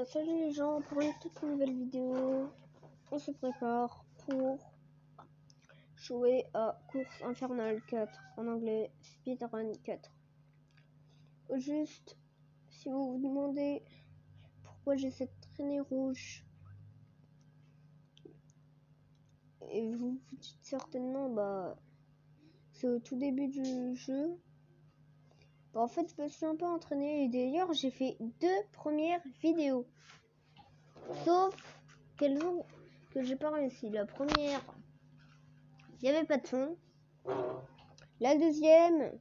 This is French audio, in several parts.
bien, salut les gens, pour une toute nouvelle vidéo, on se prépare pour jouer à Course Infernale 4, en anglais Speedrun 4. Au juste, si vous vous demandez pourquoi j'ai cette traînée rouge, et vous vous dites certainement, c'est au tout début du jeu. En fait, je me suis un peu entraîné, et d'ailleurs, j'ai fait 2 premières vidéos. Sauf qu'elles ont que j'ai pas réussi. La première, il n'y avait pas de son. La deuxième,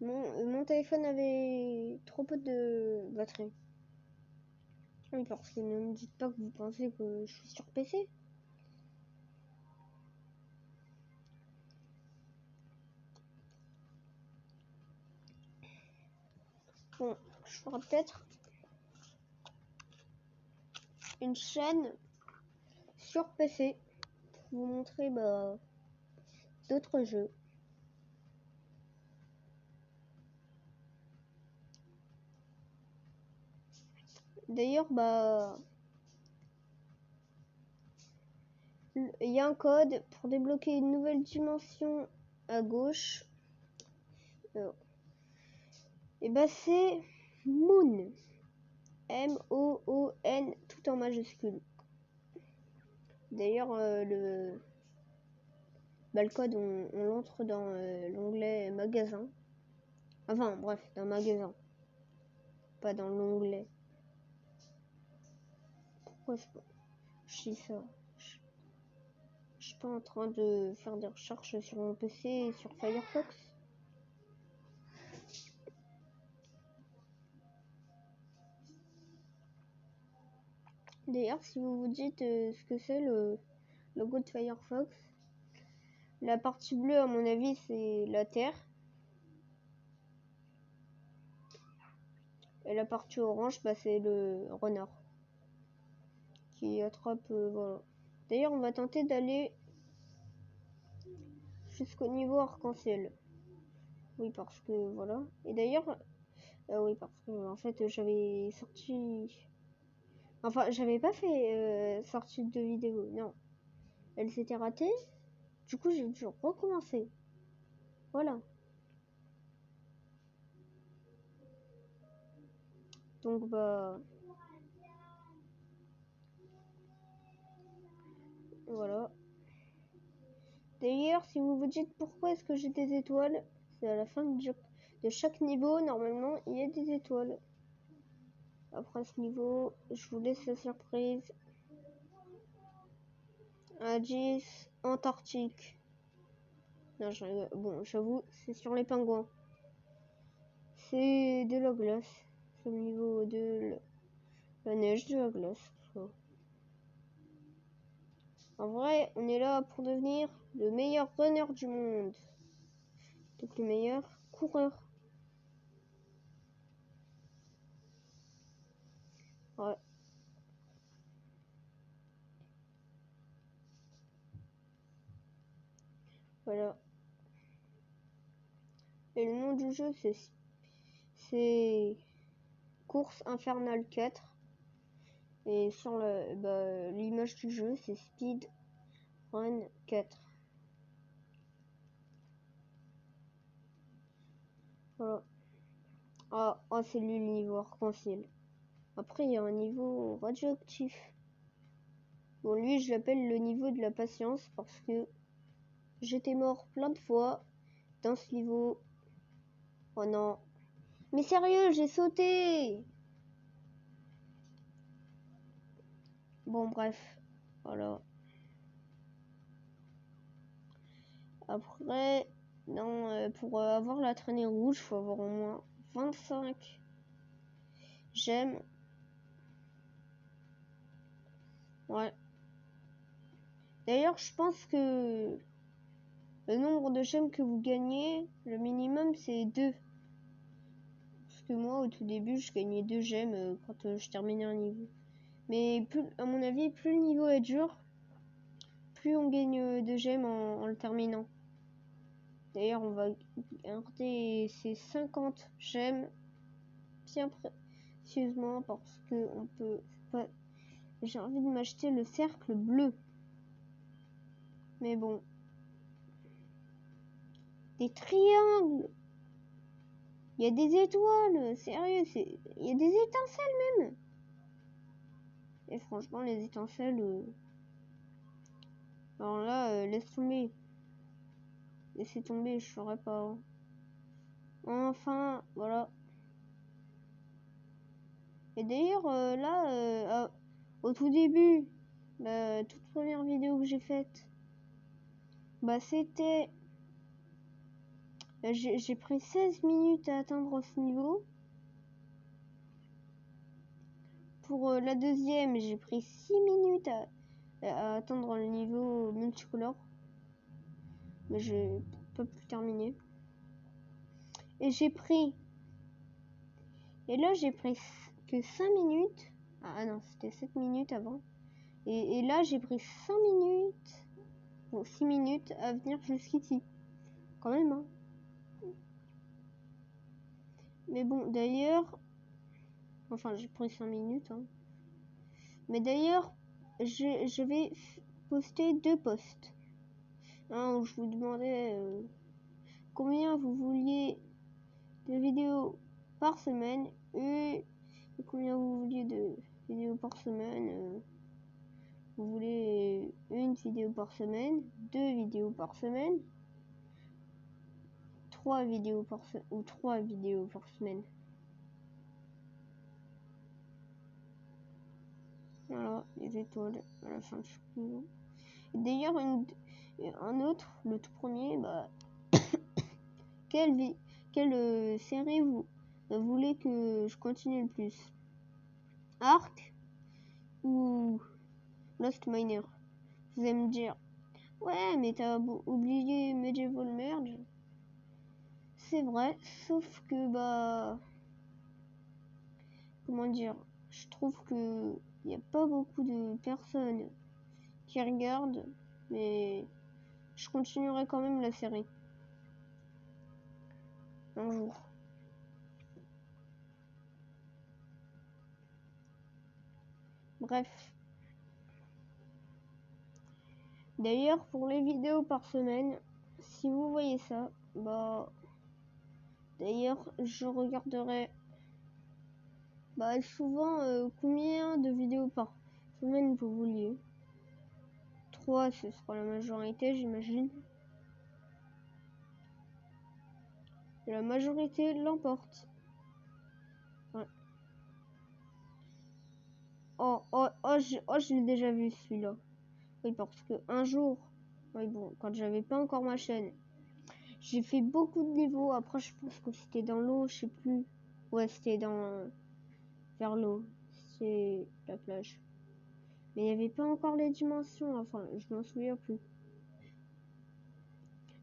mon téléphone avait trop peu de batterie. Oui, parce que ne me dites pas que vous pensez que je suis sur PC. Bon, je ferai peut-être une chaîne sur PC pour vous montrer d'autres jeux. D'ailleurs, il y a un code pour débloquer une nouvelle dimension à gauche. Et c'est Moon. M-O-O-N, tout en majuscule. D'ailleurs, le code, on l'entre dans l'onglet magasin. Enfin, bref, dans magasin. Pas dans l'onglet. Pourquoi je dis ça? Je suis pas en train de faire des recherches sur mon PC et sur Firefox. D'ailleurs, si vous vous dites ce que c'est le logo de Firefox, la partie bleue, à mon avis, c'est la Terre. Et la partie orange, c'est le renard qui attrape. Voilà. D'ailleurs, on va tenter d'aller jusqu'au niveau arc-en-ciel. Oui, parce que voilà. Et d'ailleurs, oui, parce que en fait, j'avais sorti. Enfin, j'avais pas fait sortie de vidéo. Non, elle s'était ratée. Du coup, j'ai dû recommencer. Voilà. Donc voilà. D'ailleurs, si vous vous dites pourquoi est-ce que j'ai des étoiles, c'est à la fin de chaque niveau, normalement, il y a des étoiles. Après ce niveau, je vous laisse la surprise. Aegis Antarctique. Non, bon, j'avoue, c'est sur les pingouins. C'est de la glace. C'est au niveau de la neige, de la glace. En vrai, on est là pour devenir le meilleur runner du monde. Donc le meilleur coureur. Ouais. Voilà. Et le nom du jeu, c'est Course Infernale 4. Et sur l'image du jeu, c'est Speed Run 4. Voilà. Ah, c'est lui le niveau arc-en-ciel. Après, il y a un niveau radioactif. Bon, lui, je l'appelle le niveau de la patience parce que j'étais mort plein de fois dans ce niveau. Oh non. Mais sérieux, j'ai sauté! Bon, bref. Voilà. Après, non, pour avoir la traînée rouge, il faut avoir au moins 25 gemmes. Ouais. D'ailleurs, je pense que le nombre de gemmes que vous gagnez, le minimum, c'est 2. Parce que moi, au tout début, je gagnais 2 gemmes quand je terminais un niveau. Mais plus, à mon avis, plus le niveau est dur, plus on gagne de gemmes en le terminant. D'ailleurs, on va garder ces 50 gemmes bien sérieusement parce que on peut pas. J'ai envie de m'acheter le cercle bleu. Mais bon. Des triangles. Il y a des étoiles. Sérieux, il y a des étincelles même. Et franchement, les étincelles... Alors là, laisse tomber. Laissez tomber, je saurais pas. Enfin, voilà. Et d'ailleurs, là, au tout début, la toute première vidéo que j'ai faite, bah c'était... J'ai pris 16 minutes à atteindre ce niveau. Pour la deuxième, j'ai pris 6 minutes à atteindre le niveau multicolore. Mais j'ai pas pu terminer. Et j'ai pris... Et là, j'ai pris que 5 minutes. Ah non, c'était 7 minutes avant. Et là, j'ai pris 5 minutes... Bon, 6 minutes à venir jusqu'ici. Quand même, hein. Mais bon, d'ailleurs... Enfin, j'ai pris 5 minutes, hein. Mais d'ailleurs, je vais poster 2 posts. Un où je vous demandais combien vous vouliez de vidéos par semaine et combien vous vouliez de vidéos par semaine. Vous voulez une vidéo par semaine, 2 vidéos par semaine, 3 vidéos par semaine ou 3 vidéos par semaine. Voilà, les étoiles à la fin de chaque niveau. D'ailleurs, un autre, le tout premier, bah, quelle série vous voulez que je continue le plus? Ark ou Lost Miner? Vous allez me dire, ouais, mais t'as oublié Medieval Merge. C'est vrai, sauf que, bah, comment dire, je trouve que il n'y a pas beaucoup de personnes qui regardent, mais je continuerai quand même la série. Un jour. Bref. D'ailleurs, pour les vidéos par semaine, si vous voyez ça, bah... D'ailleurs, je regarderai souvent combien de vidéos par semaine vous vouliez. 3, ce sera la majorité, j'imagine. Et la majorité l'emporte. Ouais. Je l'ai déjà vu celui-là. Oui, parce que un jour, oui, bon, quand j'avais pas encore ma chaîne, j'ai fait beaucoup de niveaux. Après, je pense que c'était dans l'eau, je sais plus. Ouais, c'était vers l'eau. C'est la plage. Mais il n'y avait pas encore les dimensions. Enfin, je m'en souviens plus.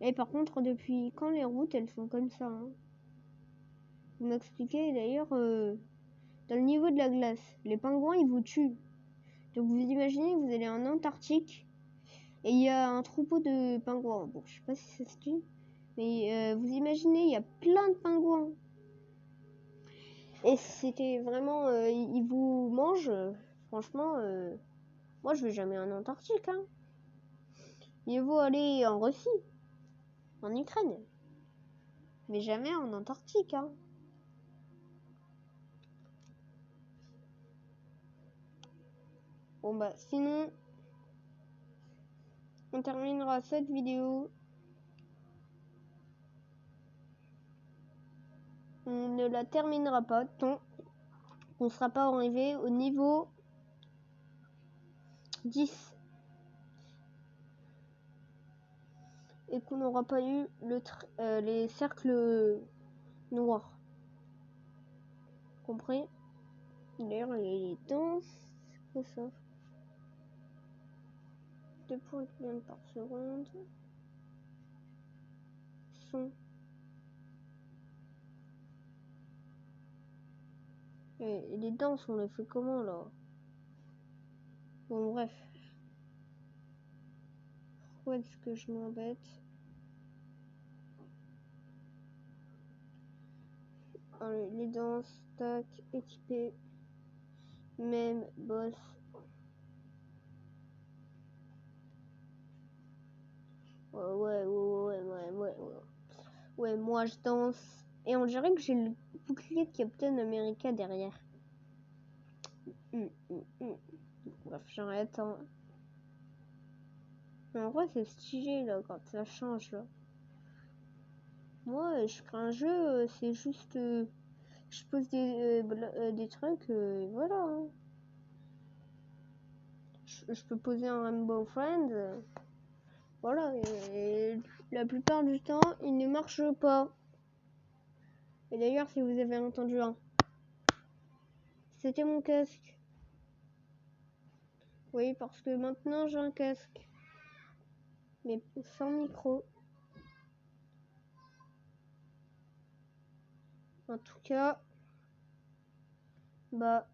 Et par contre, depuis quand les routes, elles sont comme ça, hein? Vous m'expliquez d'ailleurs, dans le niveau de la glace, les pingouins, ils vous tuent. Donc vous imaginez que vous allez en Antarctique et il y a un troupeau de pingouins. Bon, je sais pas si ça se dit, mais vous imaginez, il y a plein de pingouins. Et c'était vraiment, ils vous mangent. Franchement, moi je vais jamais en Antarctique, hein. Mieux vaut aller en Russie, en Ukraine, mais jamais en Antarctique, hein. Bon bah sinon, on terminera cette vidéo. On ne la terminera pas tant qu'on ne sera pas arrivé au niveau 10 et qu'on n'aura pas eu les cercles noirs. Compris? D'ailleurs, les temps, c'est quoi ça? 2 points par seconde. Son. Et les danses, on les fait comment là? Bon, bref. Pourquoi est-ce que je m'embête? Allez, les danses, tac, équipé. Même, boss. Ouais. Ouais, moi je danse. Et on dirait que j'ai le bouclier de Captain America derrière. Bref, j'arrête. Hein. Mais en vrai, c'est stylé là quand ça change là. Moi, je crée un jeu, c'est juste. Je pose des trucs, et voilà. Hein. Je peux poser un Rainbow Friend. Voilà, et la plupart du temps, il ne marche pas. Et d'ailleurs, si vous avez entendu un, c'était mon casque. Oui, parce que maintenant j'ai un casque. Mais sans micro. En tout cas, bah,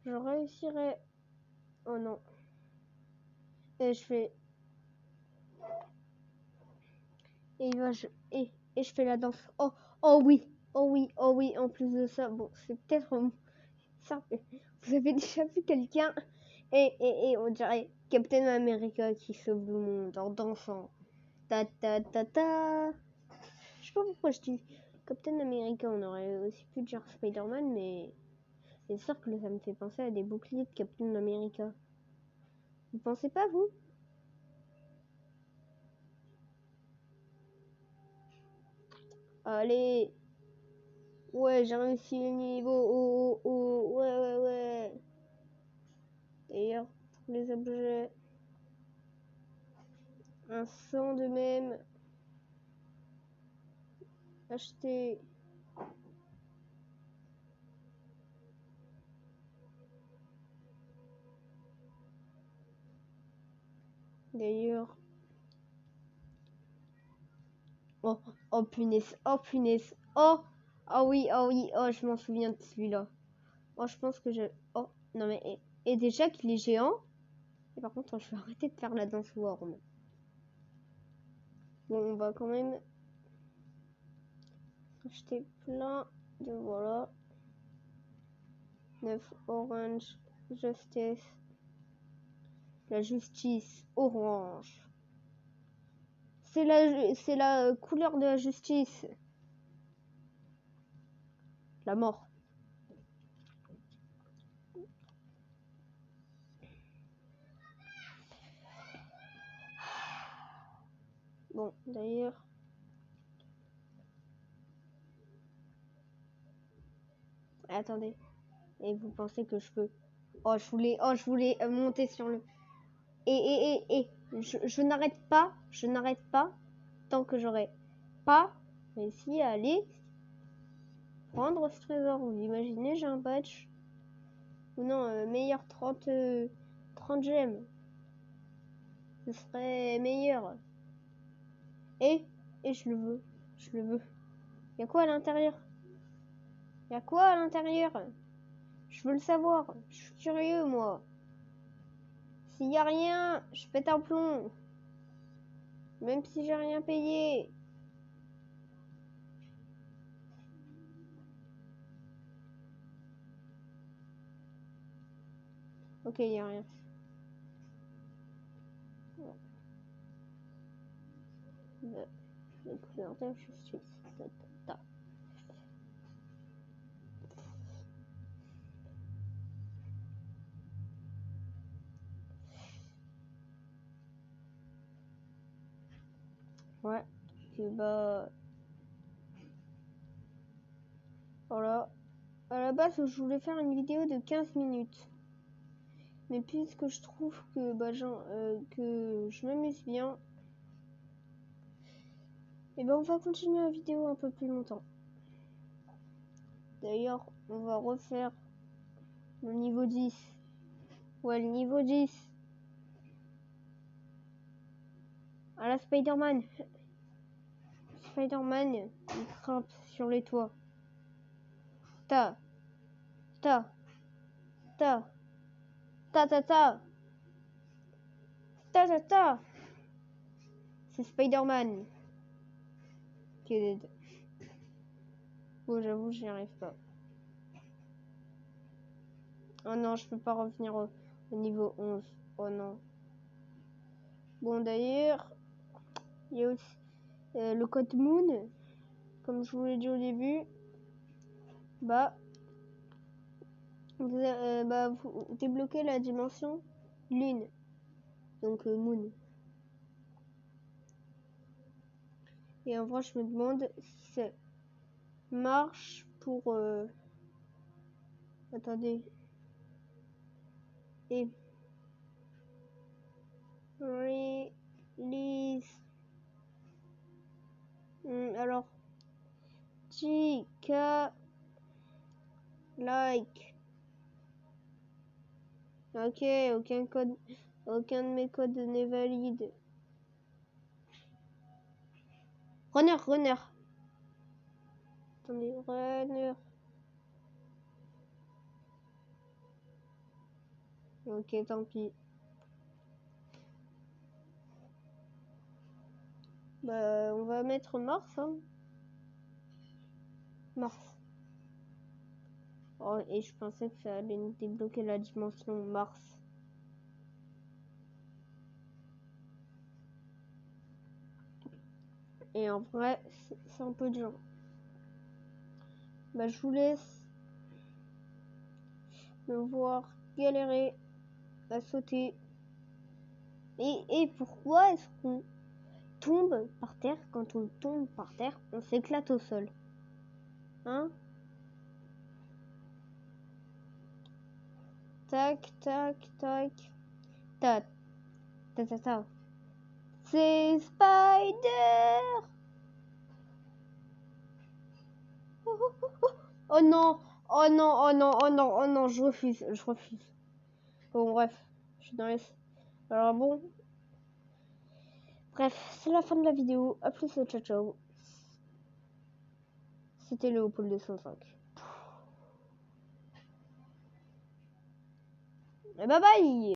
je réussirai. Oh non. Et je fais. Et, et je fais la danse. Oh oui. En plus de ça, bon, c'est peut-être. Ça, vous avez déjà vu quelqu'un et on dirait Captain America qui sauve le monde en dansant. Ta ta ta ta. Je sais pas pourquoi je dis Captain America, on aurait aussi pu dire Spider-Man, mais c'est sûr que ça me fait penser à des boucliers de Captain America. Vous pensez pas, vous? Allez. Ouais, j'ai réussi le niveau. Ouais. D'ailleurs, pour les objets, un sang de même. Acheter. D'ailleurs. Oh punaise. Oh oui, je m'en souviens de celui-là. Oh, je pense que je. Oh, non mais. Et déjà qu'il est géant. Et par contre, je vais arrêter de faire la danse worm. Bon, on va quand même acheter plein de. Voilà. 9 orange. Justice. La justice orange. C'est la couleur de la justice. La mort. Bon, d'ailleurs. Attendez. Et vous pensez que je peux. Je voulais monter sur le. Et je n'arrête pas tant que j'aurai pas réussi à aller prendre ce trésor. Vous imaginez, j'ai un badge. Ou non, meilleur 30 gemmes. Ce serait meilleur. Et je le veux. Y a quoi à l'intérieur? Je veux le savoir. Je suis curieux, moi. S'il y a rien, je pète un plomb. Même si j'ai rien payé. Ok, y a rien. Le couleur de justice. Ouais. Et bah. Voilà. À la base, je voulais faire une vidéo de 15 minutes. Mais puisque je trouve que, que je m'amuse bien, et ben on va continuer la vidéo un peu plus longtemps. D'ailleurs, on va refaire le niveau 10. Ouais, le niveau 10. À la Spider-Man. Spider-Man, il grimpe sur les toits. Ta. C'est Spider-Man qui est dead. Bon, j'avoue, j'y arrive pas. Oh non, je peux pas revenir au niveau 11. Oh non. Bon, d'ailleurs, il y a aussi le code Moon. Comme je vous l'ai dit au début, bah, vous débloquez la dimension Lune. Donc, Moon. Et en vrai, je me demande si ça marche pour... Attendez. Et... Release... alors... Chica... Like... Ok, aucun de mes codes n'est valide. Runner. Attendez, runner. Ok, tant pis. Bah, on va mettre Mars, hein. Mars. Oh, et je pensais que ça allait nous débloquer la dimension Mars. Et en vrai, c'est un peu dur. Bah, je vous laisse me voir galérer à sauter. Et pourquoi est-ce qu'on tombe par terre? Quand on tombe par terre, on s'éclate au sol. Hein? Tac, tac, tac. Tac. Tac, tac, tac. C'est Spider! Oh non! Oh non, oh non, oh non, oh non, je refuse. Bon, bref, je suis dans les... Alors bon, bref, c'est la fin de la vidéo. A plus, ciao, ciao. C'était Léopold 205. Et bye bye!